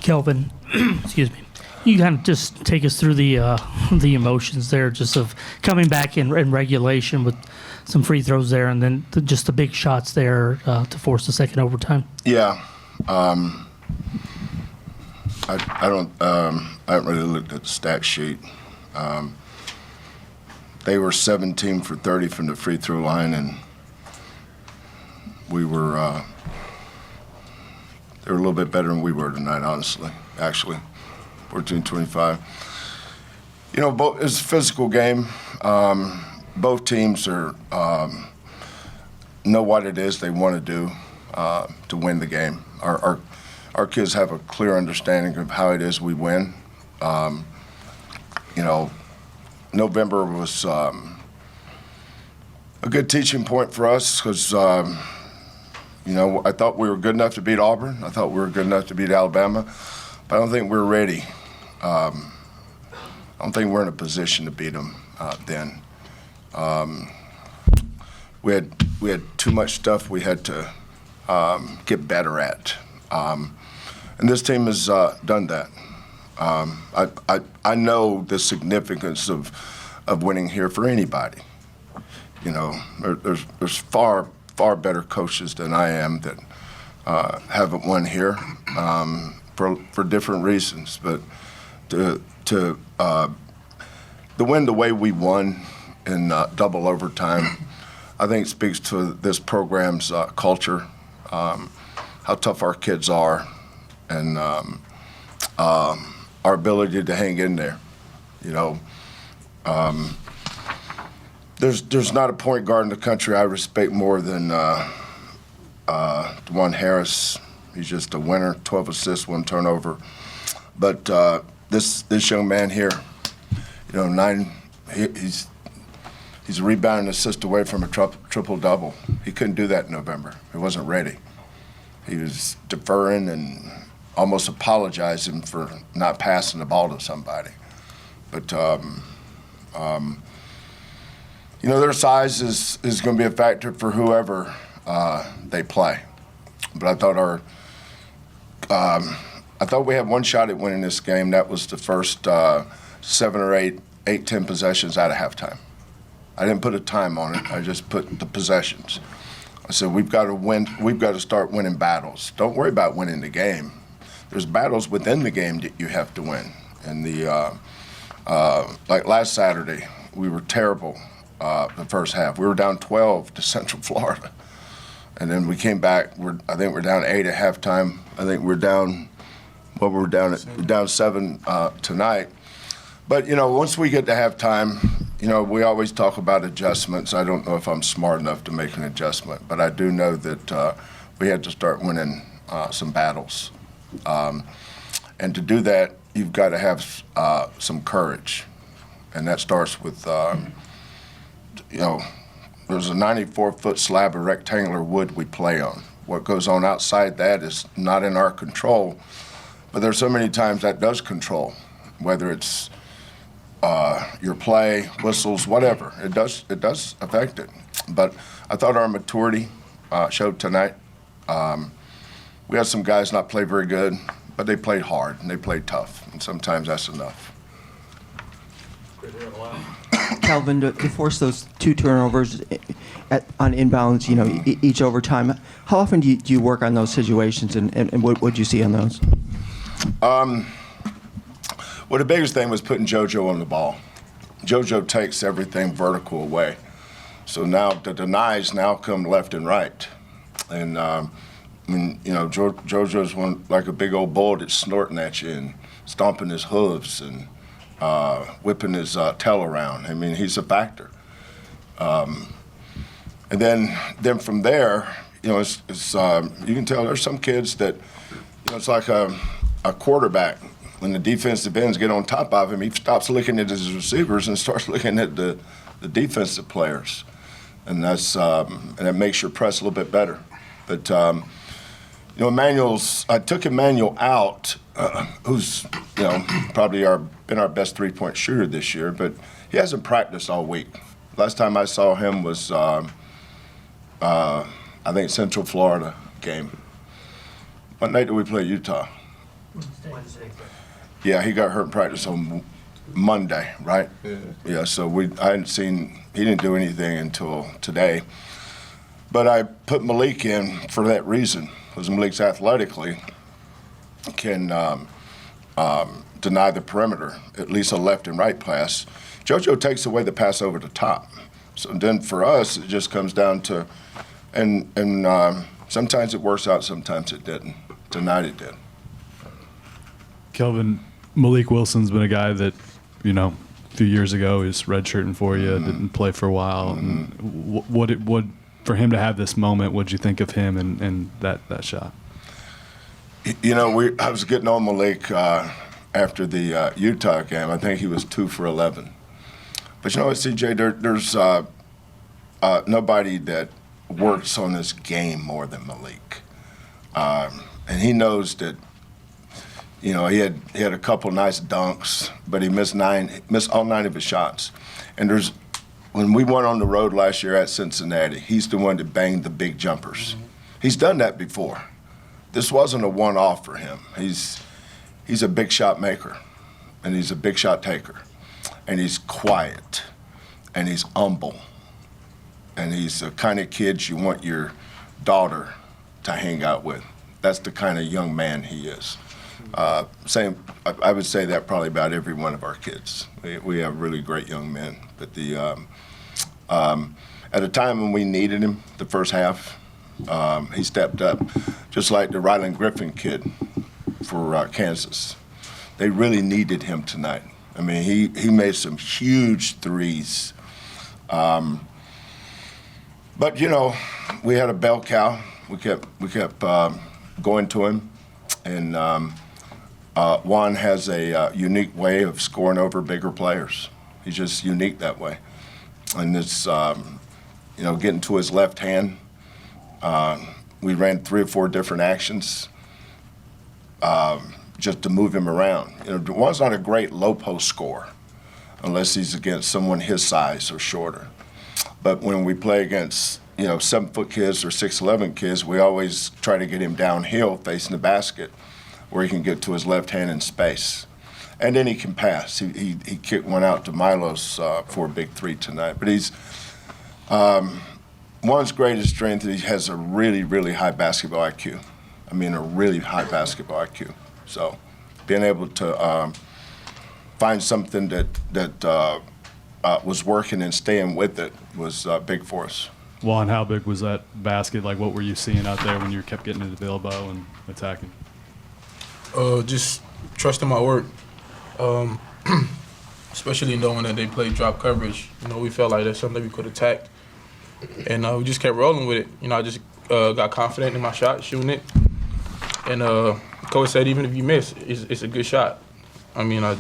Kelvin, excuse me. You kind of just take us through the emotions there, just of coming back in regulation with some free throws there, and then just the big shots there to force the second overtime. Yeah, I haven't really looked at the stat sheet. They were 17 for 30 from the free throw line, and we were. They were a little bit better than we were tonight, honestly. Actually, 14-25. You know, it's a physical game. Both teams are know what it is they want to do to win the game. Our kids have a clear understanding of how it is we win. You know, November was a good teaching point for us because. You know, I thought we were good enough to beat Auburn. I thought we were good enough to beat Alabama, but I don't think we're ready. I don't think we're in a position to beat them then. We had too much stuff we had to get better at, and this team has done that. I know the significance of winning here for anybody. You know, there's far better coaches than I am that haven't won here for different reasons. But to win the way we won in double overtime, I think speaks to this program's culture, how tough our kids are, and our ability to hang in there. You know. There's not a point guard in the country I respect more than DeJuan Harris. He's just a winner, 12 assists, 1 turnover. But this young man here, you know, he's a rebound and assist away from a triple-double. He couldn't do that in November. He wasn't ready. He was deferring and almost apologizing for not passing the ball to somebody. But you know, their size is going to be a factor for whoever they play. But I thought we had one shot at winning this game. That was the first 7 or 8, 10 possessions out of halftime. I didn't put a time on it. I just put the possessions. I said, we've got to win. We've got to start winning battles. Don't worry about winning the game. There's battles within the game that you have to win. And like last Saturday, we were terrible. The first half. We were down 12 to Central Florida. And then we came back. I think we're down 8 at halftime. I think we're down, we're down 7 tonight. But, you know, once we get to halftime, you know, we always talk about adjustments. I don't know if I'm smart enough to make an adjustment, but I do know that we had to start winning some battles. And to do that, you've got to have some courage. And that starts with you know, there's a 94-foot slab of rectangular wood we play on. What goes on outside that is not in our control, but there's so many times that does control, whether it's your play, whistles, whatever. It does affect it. But I thought our maturity showed tonight. We had some guys not play very good, but they played hard and they played tough, and sometimes that's enough. Kelvin, to force those 2 turnovers on inbounds, you know, each overtime, how often do you work on those situations, and what would you see on those? Well, the biggest thing was putting JoJo on the ball. JoJo takes everything vertical away. So now the denies now come left and right. And, I mean, you know, JoJo's like a big old bull that's snorting at you and stomping his hooves and whipping his tail around. I mean, he's a factor. And then from there, you know, it's you can tell there's some kids that, you know, it's like a quarterback. When the defensive ends get on top of him, he stops looking at his receivers and starts looking at the defensive players. And that's and it makes your press a little bit better. But you know, I took Emmanuel out, who's, you know, probably been our best three-point shooter this year, but he hasn't practiced all week. Last time I saw him was, I think, Central Florida game. What night did we play Utah? Yeah, he got hurt in practice on Monday, right? Yeah, so I hadn't seen, he didn't do anything until today. But I put Malik in for that reason, because Malik's athletically can deny the perimeter, at least a left and right pass. JoJo takes away the pass over the top. So then for us, it just comes down to, and sometimes it works out, sometimes it didn't. Tonight it did. Kelvin, Malik Wilson's been a guy that, a few years ago he was redshirting for you, didn't play for a while. And what for him to have this moment, what'd you think of him and that shot? I was getting on Malik after the Utah game. I think he was 2 for 11. But what, CJ, there's nobody that works on this game more than Malik. And he knows that, he had a couple nice dunks, but he missed all 9 of his shots. And when we went on the road last year at Cincinnati, he's the one that banged the big jumpers. He's done that before. This wasn't a one-off for him. He's a big shot maker, and he's a big shot taker, and he's quiet, and he's humble, and he's the kind of kid you want your daughter to hang out with. That's the kind of young man he is. I would say that probably about every one of our kids. We have really great young men. But at a time when we needed him, the first half, he stepped up, just like the Ryland Griffin kid for Kansas. They really needed him tonight. I mean, he made some huge threes. But we had a bell cow. We kept going to him, and Juan has a unique way of scoring over bigger players. He's just unique that way, and it's getting to his left hand. We ran 3 or 4 different actions just to move him around. Juan's not a great low post scorer unless he's against someone his size or shorter. But when we play against 7-foot kids or 6'11" kids, we always try to get him downhill facing the basket where he can get to his left hand in space. And then he can pass. He kicked one out to Milos for a big 3 tonight. But he's Juan's greatest strength is he has a really, really high basketball IQ. I mean, a really high basketball IQ. So being able to find something that was working and staying with it was big for us. Juan, how big was that basket? Like, what were you seeing out there when you kept getting into the elbow and attacking? Just trusting my work, especially knowing that they played drop coverage. We felt like that's something that we could attack, and we just kept rolling with it. I just got confident in my shot, shooting it, and coach said even if you miss, it's a good shot. I mean, I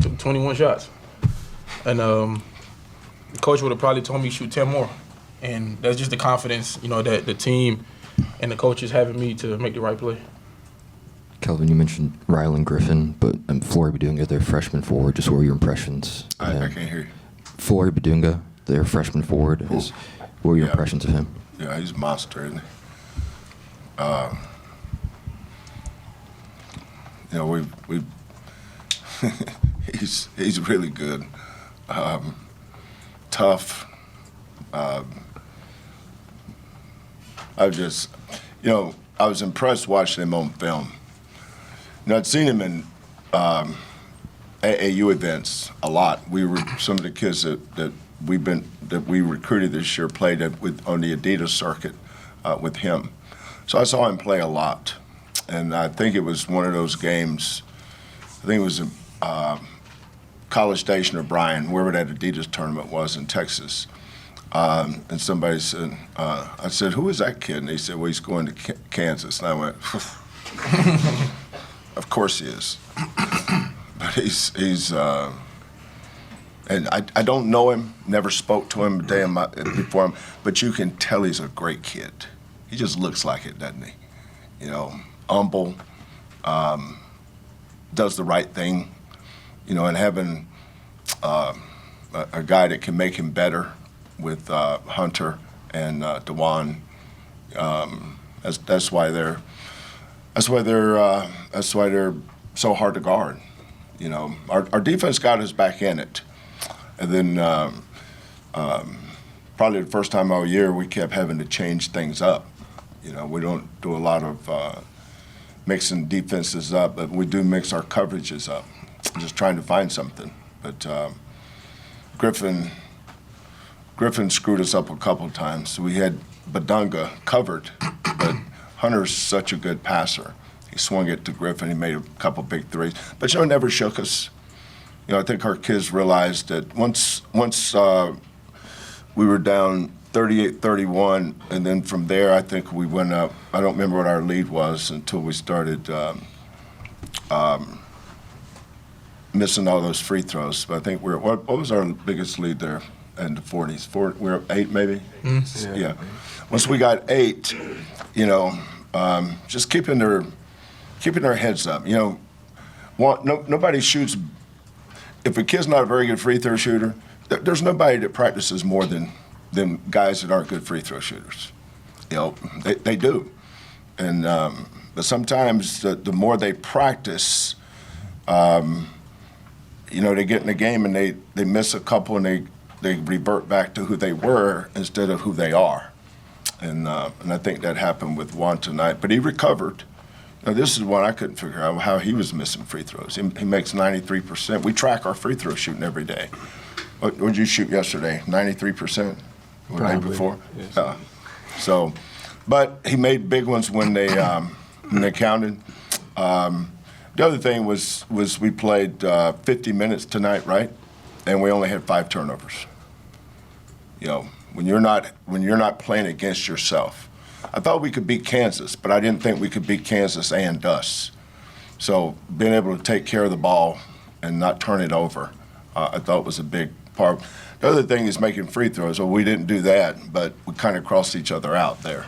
took 21 shots, and coach would have probably told me shoot 10 more, and that's just the confidence that the team and the coaches having me to make the right play. Kelvin, you mentioned Ryland Griffin, but Flory Badunga, their freshman forward. Just what were your impressions? I can't hear you. Flory Badunga, their freshman forward. What were your impressions of him? Yeah, he's a monster, isn't he? He's really good. Tough. I was impressed watching him on film. I'd seen him in AAU events a lot. Some of the kids that we recruited this year played on the Adidas circuit with him. So I saw him play a lot, and I think it was one of those games. I think it was College Station or Bryan, wherever that Adidas tournament was in Texas. And somebody said, I said, who is that kid? And they said, well, he's going to Kansas. And I went, of course he is. But he's and I don't know him, never spoke to him a day before him, but you can tell he's a great kid. He just looks like it, doesn't he? Humble, does the right thing, and having a guy that can make him better with Hunter and DeJuan. That's why they're That's why they're so hard to guard. You know, our defense got us back in it, and then probably the first time all year we kept having to change things up. You know, we don't do a lot of mixing defenses up, but we do mix our coverages up. Just trying to find something, but Griffin screwed us up a couple times. We had Badunga covered, but Hunter's such a good passer. He swung it to Griffin. He made a couple big threes, but it never shook us. You know, I think our kids realized that once we were down 38-31, and then from there, I think we went up. I don't remember what our lead was until we started missing all those free throws. But I think what was our biggest lead there in the 40s? We were 8 maybe? Yeah. Once we got 8, you know, just keeping their heads up. You know, nobody shoots. If a kid's not a very good free throw shooter, there's nobody that practices more than guys that aren't good free throw shooters. You know, they do. And but sometimes the more they practice, you know, they get in the game and they miss a couple and they revert back to who they were instead of who they are. And I think that happened with Juan tonight. But he recovered. Now, this is one I couldn't figure out, how he was missing free throws. He makes 93%. We track our free throw shooting every day. What did you shoot yesterday? 93%? Or the day before? Yes. So, but he made big ones when they counted. The other thing was we played 50 minutes tonight, right? And we only had 5 turnovers. You know, when you're not playing against yourself. I thought we could beat Kansas, but I didn't think we could beat Kansas and us. So being able to take care of the ball and not turn it over, I thought was a big part. The other thing is making free throws. Well, we didn't do that, but we kind of crossed each other out there.